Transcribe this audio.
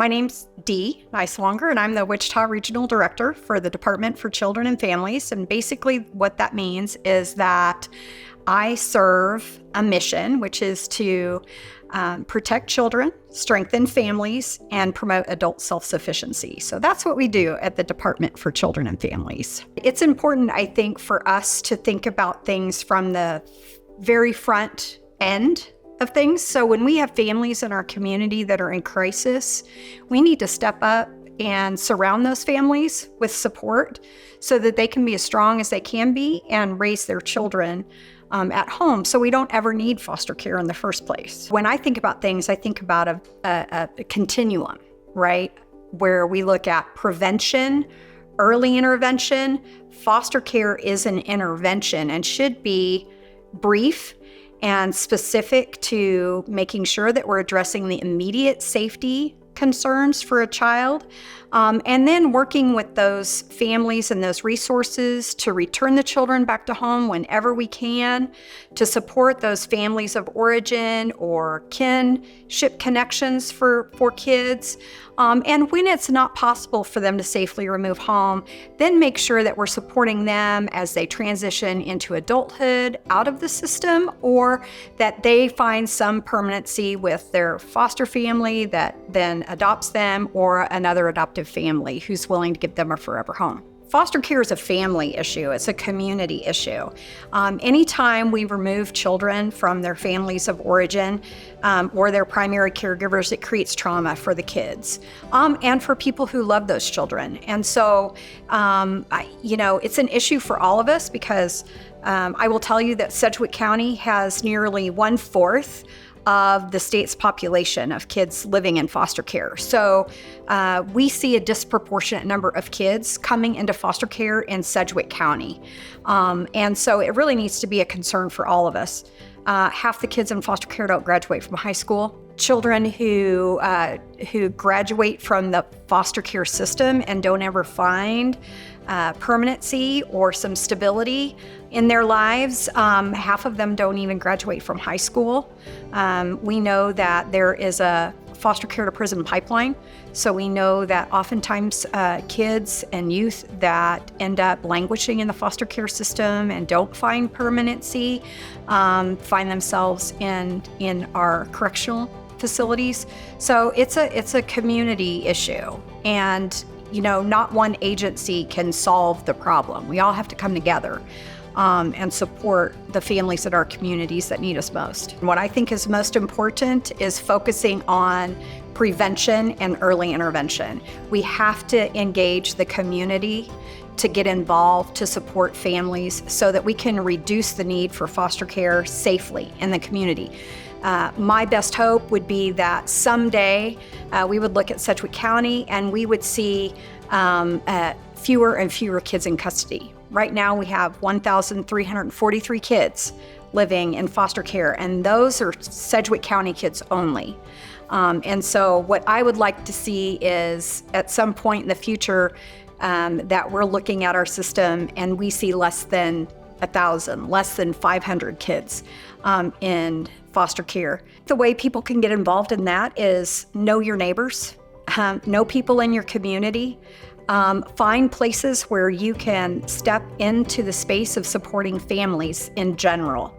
My name's Dee Nighswonger, and I'm the Wichita Regional Director for the Department for Children and Families. And basically what that means is that I serve a mission, which is to protect children, strengthen families, and promote adult self-sufficiency. So that's what we do at the Department for Children and Families. It's important, I think, for us to think about things from the very front end of things. So when we have families in our community that are in crisis, we need to step up and surround those families with support so that they can be as strong as they can be and raise their children at home, so we don't ever need foster care in the first place. When I think about things, I think about a continuum, right? Where we look at prevention, early intervention. Foster care is an intervention and should be brief and specific to making sure that we're addressing the immediate safety concerns for a child, and then working with those families and those resources to return the children back to home whenever we can, to support those families of origin or kinship connections for kids. And when it's not possible for them to safely remove home, then make sure that we're supporting them as they transition into adulthood out of the system, or that they find some permanency with their foster family that then adopts them, or another adoptive family who's willing to give them a forever home. Foster care is a family issue. It's a community issue. Anytime we remove children from their families of origin or their primary caregivers, it creates trauma for the kids and for people who love those children. And so, it's an issue for all of us because I will tell you that Sedgwick County has nearly 1/4 of the state's population of kids living in foster care. So we see a disproportionate number of kids coming into foster care in Sedgwick County. And so it really needs to be a concern for all of us. Half the kids in foster care don't graduate from high school. Children who graduate from the foster care system and don't ever find permanency or some stability in their lives, half of them don't even graduate from high school. We know that there is a foster care to prison pipeline. So we know that oftentimes kids and youth that end up languishing in the foster care system and don't find permanency find themselves in our correctional facilities. So it's a community issue, and not one agency can solve the problem. We all have to come together and support the families in our communities that need us most. And what I think is most important is focusing on prevention and early intervention. We have to engage the community to get involved, to support families so that we can reduce the need for foster care safely in the community. My best hope would be that someday we would look at Sedgwick County and we would see fewer and fewer kids in custody. Right now we have 1,343 kids living in foster care, and those are Sedgwick County kids only. And so what I would like to see is at some point in the future that we're looking at our system and we see less than 1,000, less than 500 kids in foster care. The way people can get involved in that is know your neighbors, know people in your community, find places where you can step into the space of supporting families in general.